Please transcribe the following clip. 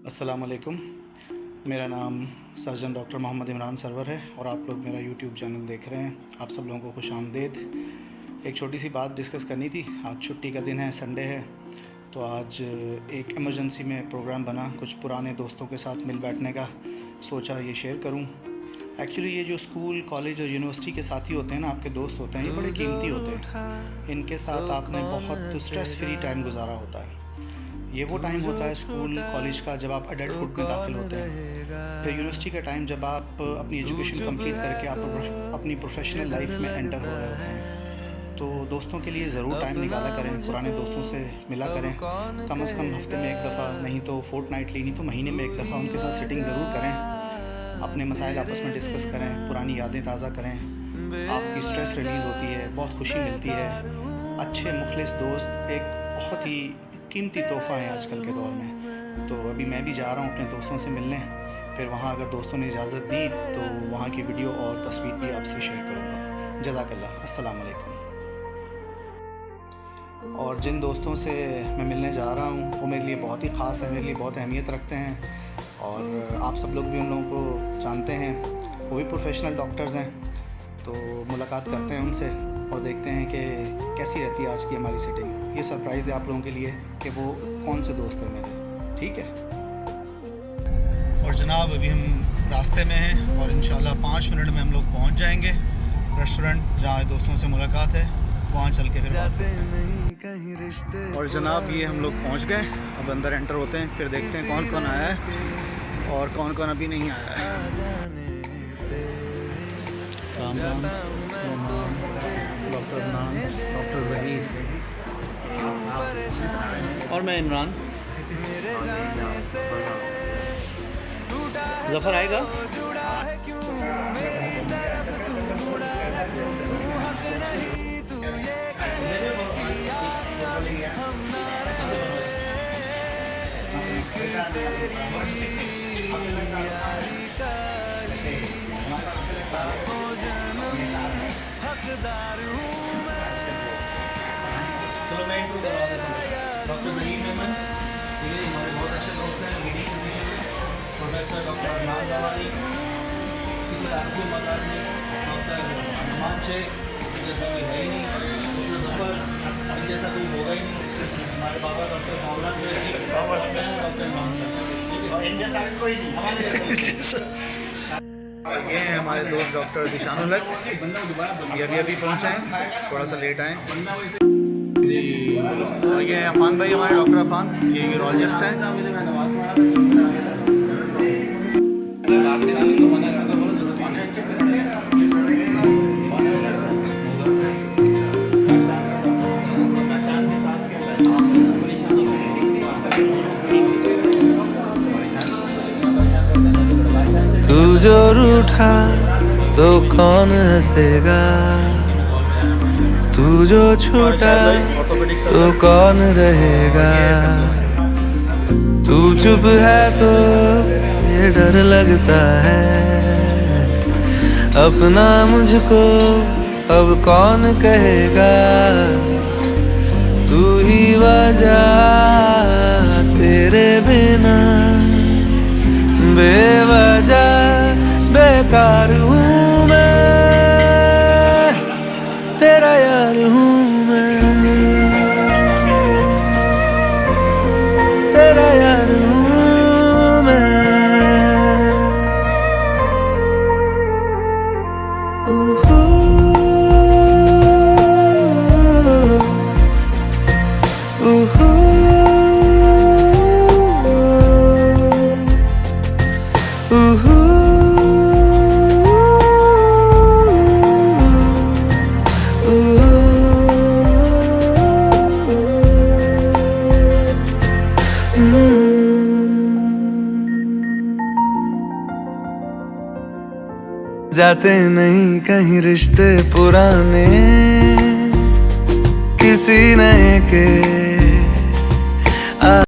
अस्सलाम वालेकुम। मेरा नाम सर्जन डॉक्टर मोहम्मद इमरान सरवर है और आप लोग मेरा यूट्यूब चैनल देख रहे हैं। आप सब लोगों को खुश आमदीद। एक छोटी सी बात डिस्कस करनी थी। आज छुट्टी का दिन है, संडे है, तो आज एक इमरजेंसी में प्रोग्राम बना कुछ पुराने दोस्तों के साथ मिल बैठने का। सोचा ये शेयर करूं। एक्चुअली ये जो स्कूल, कॉलेज और यूनिवर्सिटी के साथी होते हैं ना, आपके दोस्त होते हैं, ये बड़े कीमती होते हैं। इनके साथ आपने बहुत स्ट्रेस फ्री टाइम गुजारा होता है। ये वो टाइम होता है स्कूल कॉलेज का जब आप अडल्टहुड में दाखिल होते हैं। फिर यूनिवर्सिटी का टाइम जब आप अपनी एजुकेशन कंप्लीट करके आप अपनी प्रोफेशनल लाइफ में एंटर हो रहे होते हैं। तो दोस्तों के लिए ज़रूर टाइम निकाला करें, पुराने दोस्तों से मिला करें। कम से कम हफ्ते में एक दफ़ा, नहीं तो फोर्टनाइटली, नहीं तो महीने में एक दफ़ा उनके साथ सिटिंग ज़रूर करें। अपने मसाइल आपस में डिस्कस करें, पुरानी यादें ताज़ा करें। आपकी स्ट्रेस रिलीज़ होती है, बहुत खुशी मिलती है। अच्छे मुखलिस दोस्त एक बहुत ही कीमती तोहफ़ा है आजकल के दौर में। तो अभी मैं भी जा रहा हूँ अपने दोस्तों से मिलने। फिर वहाँ अगर दोस्तों ने इजाज़त दी तो वहाँ की वीडियो और तस्वीर भी आपसे शेयर करूँगा। जज़ाकल्लाह। अस्सलाम वालेकुम। और जिन दोस्तों से मैं मिलने जा रहा हूँ वो मेरे लिए बहुत ही ख़ास है, मेरे लिए बहुत अहमियत रखते हैं। और आप सब लोग भी उन लोगों को जानते हैं, वो भी प्रोफेशनल डॉक्टर्स हैं। तो मुलाकात करते हैं उनसे और देखते हैं कि कैसी रहती है आज की हमारी सिटिंग। ये सरप्राइज़ है आप लोगों के लिए कि वो कौन से दोस्त हैं मेरे। ठीक है। और जनाब अभी हम रास्ते में हैं और इंशाल्लाह 5 मिनट में हम लोग पहुंच जाएंगे रेस्टोरेंट जहाँ दोस्तों से मुलाकात है, वहाँ चल के फिर बात करते हैं। और जनाब ये हम लोग पहुँच गए, अब अंदर एंटर होते हैं, फिर देखते हैं कौन कौन आया है और कौन कौन अभी नहीं आया है। डॉक्टर नान, डॉक्टर ज़हीर और मैं इमरान। ज़फ़र आएगा। चलो मैं इंट्रो करवा देता हूँ। डॉक्टर ज़हीर मेमन, ये हमारे बहुत अच्छे दोस्त हैं, leading physician professor doctor Adnan Dawani, किसी आपको मकाज में डॉक्टर इमाम शेख जैसा कोई है ही नहीं, डॉक्टर ज़फ़र जैसा कोई होगा ही नहीं, हमारे बाबा डॉक्टर मौलाना कुरैशी और मैं डॉक्टर इमाम साहब, इन जैसा कोई नहीं हमारे जैसा। ये हैं हमारे दोस्त डॉक्टर दिशानुल हक, ये अभी पहुँचे हैं, थोड़ा सा लेट आए। और ये हैं अफ़ान भाई, हमारे डॉक्टर अफ़ान, ये यूरोलॉजिस्ट हैं। तू जो रूठा तो कौन हंसेगा, तू जो छूटा तो कौन रहेगा। तू चुप है तो ये डर लगता है, अपना मुझको अब कौन कहेगा। तू ही वजह, तेरे बिना बेवजह बेकार हूँ मैं, तेरा यार हूँ मैं, तेरा यार हूँ मैं। जाते नहीं कहीं रिश्ते पुराने, किसी नए के